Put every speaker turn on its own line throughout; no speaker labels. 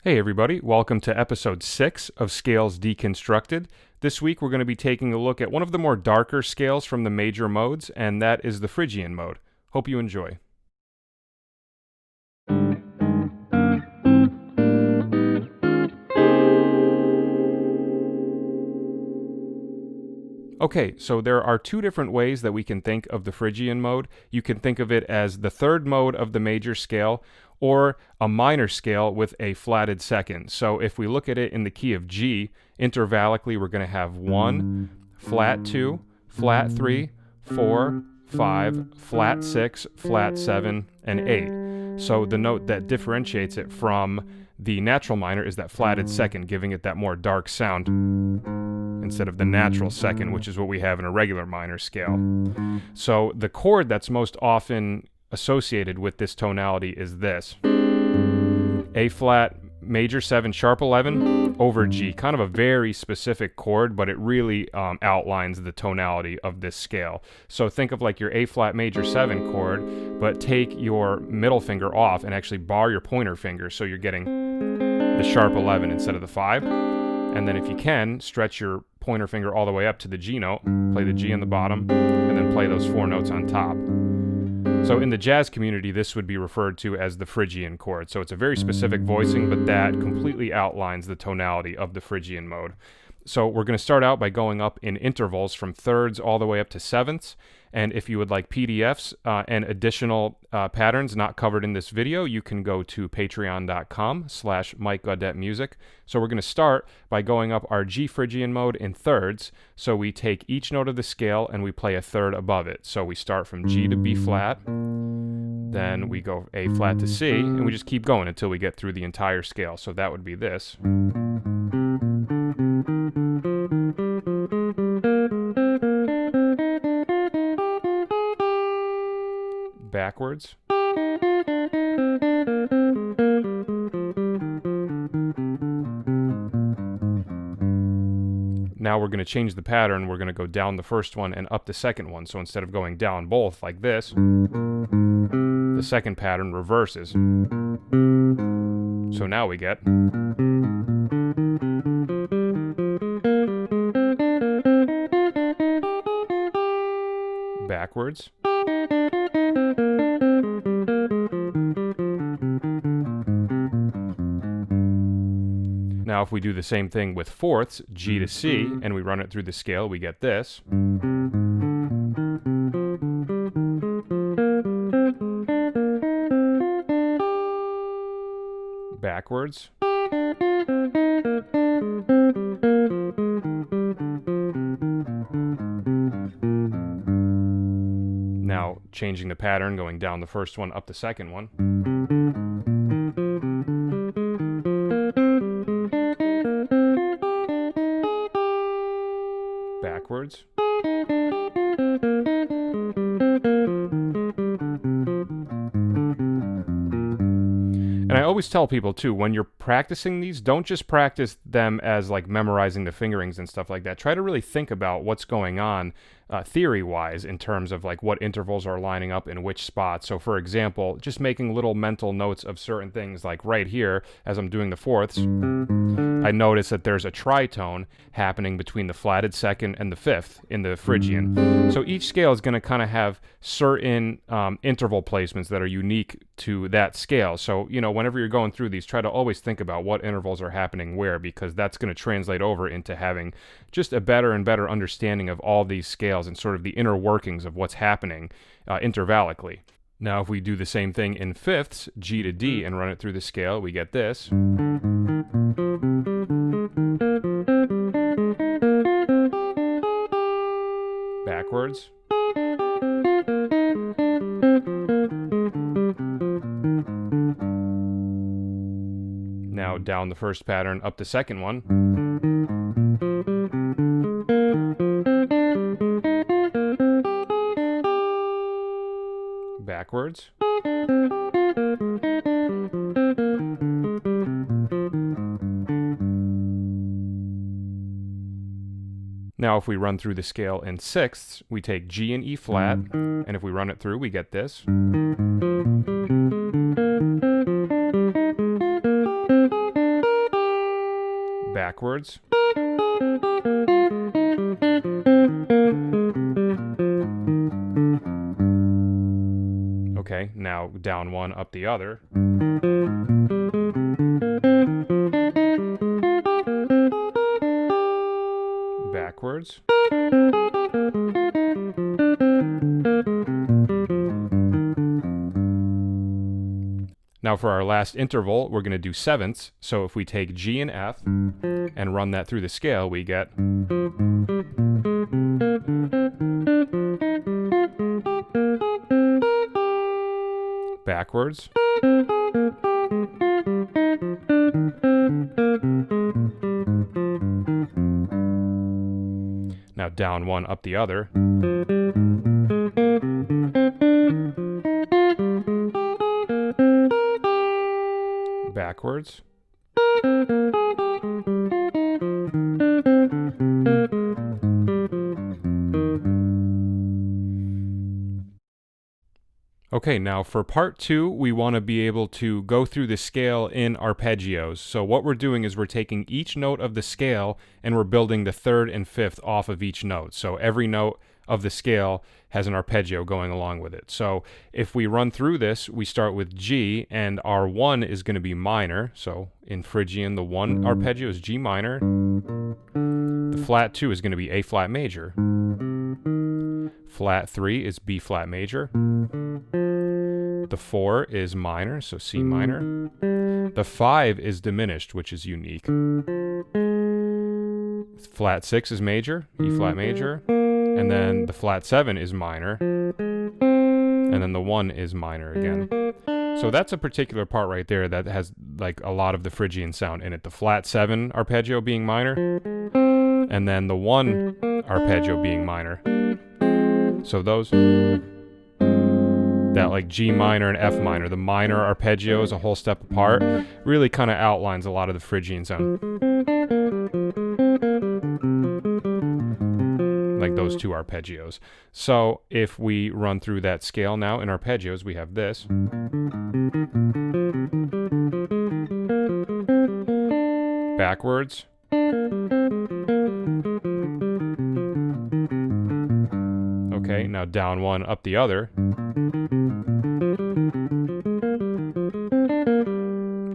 Hey everybody, welcome to episode 6 of Scales Deconstructed. This week we're going to be taking a look at one of the more darker scales from the major modes, and that is the Phrygian mode. Hope you enjoy. Okay, so there are two different ways that we can think of the Phrygian mode. You can think of it as the third mode of the major scale, or a minor scale with a flatted second. So if we look at it in the key of G, intervallically we're going to have 1, flat 2, flat 3, 4, 5, flat 6, flat 7, and 8. So the note that differentiates it from the natural minor is that flatted second, giving it that more dark sound instead of the natural second, which is what we have in a regular minor scale. So the chord that's most often associated with this tonality is this: A flat major 7 sharp 11 over G. Kind of a very specific chord, but it really outlines the tonality of this scale. So think of like your A flat major 7 chord, but take your middle finger off and actually bar your pointer finger, so you're getting the sharp 11 instead of the 5. And then if you can, stretch your pointer finger all the way up to the G note, play the G on the bottom, and then play those 4 notes on top. So in the jazz community, this would be referred to as the Phrygian chord. So it's a very specific voicing, but that completely outlines the tonality of the Phrygian mode. So we're going to start out by going up in intervals from thirds all the way up to sevenths. And if you would like PDFs and additional patterns not covered in this video, you can go to patreon.com/MikeGaudetteMusic. So we're going to start by going up our G Phrygian mode in thirds. So we take each note of the scale and we play a third above it. So we start from G to B flat, then we go A flat to C, and we just keep going until we get through the entire scale. So that would be this. Backwards. Now we're going to change the pattern. We're going to go down the first one and up the second one. So instead of going down both like this, the second pattern reverses. So now we get backwards. Now if we do the same thing with fourths, G to C, and we run it through the scale, we get this. Backwards. Now changing the pattern, going down the first one, up the second one. Backwards. And I always tell people too, when you're practicing these, don't just practice them as like memorizing the fingerings and stuff like that. Try to really think about what's going on theory-wise in terms of like what intervals are lining up in which spots. So for example, just making little mental notes of certain things, like right here, as I'm doing the fourths, I notice that there's a tritone happening between the flatted second and the fifth in the Phrygian. So each scale is going to kind of have certain interval placements that are unique to that scale. So, you know, whenever you're going through these, try to always think about what intervals are happening where, because that's going to translate over into having just a better and better understanding of all these scales and sort of the inner workings of what's happening intervallically. Now, if we do the same thing in fifths, G to D, and run it through the scale, we get this. Backwards. Now down the first pattern, up the second one. Backwards. Now if we run through the scale in sixths, we take G and E flat, and if we run it through, we get this. backwards. Okay, now down one, up the other. Backwards. Now for our last interval, we're going to do sevenths. So if we take G and F and run that through the scale, we get backwards. Now down one, up the other. Backwards. Okay, now for part 2, we want to be able to go through the scale in arpeggios. So what we're doing is we're taking each note of the scale and we're building the third and fifth off of each note. So every note of the scale has an arpeggio going along with it. So if we run through this, we start with G, and our 1 is going to be minor. So in Phrygian, the 1 arpeggio is G minor. The flat 2 is going to be A flat major. Flat 3 is B flat major. The 4 is minor, so C minor. The 5 is diminished, which is unique. Flat 6 is major, E flat major. And then the flat 7 is minor. And then the 1 is minor again. So that's a particular part right there that has like a lot of the Phrygian sound in it. The flat 7 arpeggio being minor. And then the 1 arpeggio being minor. So those, that like G minor and F minor, the minor arpeggio is a whole step apart, really kind of outlines a lot of the Phrygian sound. Like those 2 arpeggios. So if we run through that scale now in arpeggios, we have this. Backwards. Okay, now down 1, up the other.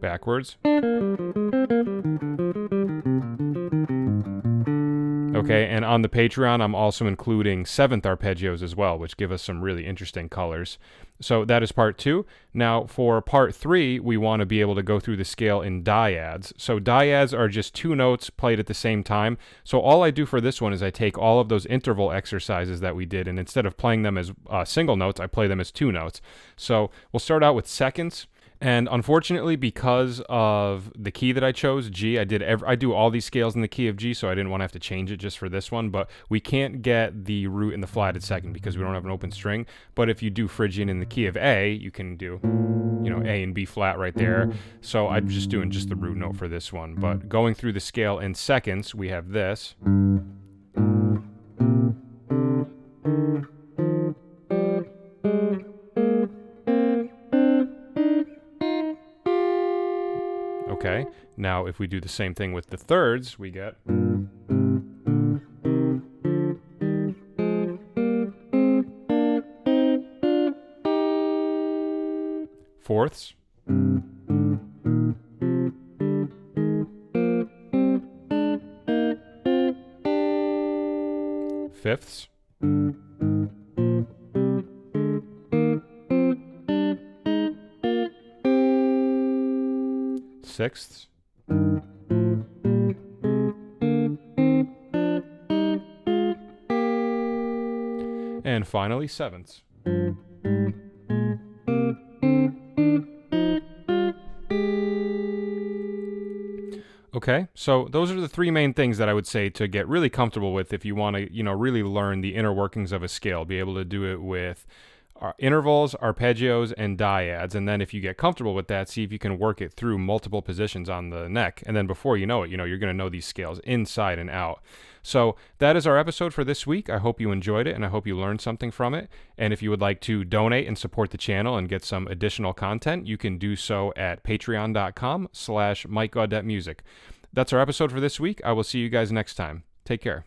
Backwards. Okay, and on the Patreon, I'm also including 7th arpeggios as well, which give us some really interesting colors. So that is part 2. Now, for part 3, we want to be able to go through the scale in dyads. So dyads are just 2 notes played at the same time. So all I do for this one is I take all of those interval exercises that we did, and instead of playing them as single notes, I play them as 2 notes. So we'll start out with seconds. And unfortunately, because of the key that I chose, G, I do all these scales in the key of G, so I didn't want to have to change it just for this one. But we can't get the root in the flatted second because we don't have an open string. But if you do Phrygian in the key of A, you can do, A and B flat right there. So I'm just doing just the root note for this one. But going through the scale in seconds, we have this. Okay, now if we do the same thing with the thirds, we get fourths, fifths, sixths, and finally sevenths. Okay, so those are the 3 main things that I would say to get really comfortable with if you want to, really learn the inner workings of a scale, be able to do it with intervals, arpeggios, and dyads. And then if you get comfortable with that, see if you can work it through multiple positions on the neck. And then before you know it, you're going to know these scales inside and out. So that is our episode for this week. I hope you enjoyed it, and I hope you learned something from it. And if you would like to donate and support the channel and get some additional content, you can do so at patreon.com/MikeGaudetteMusic. That's our episode for this week. I will see you guys next time. Take care.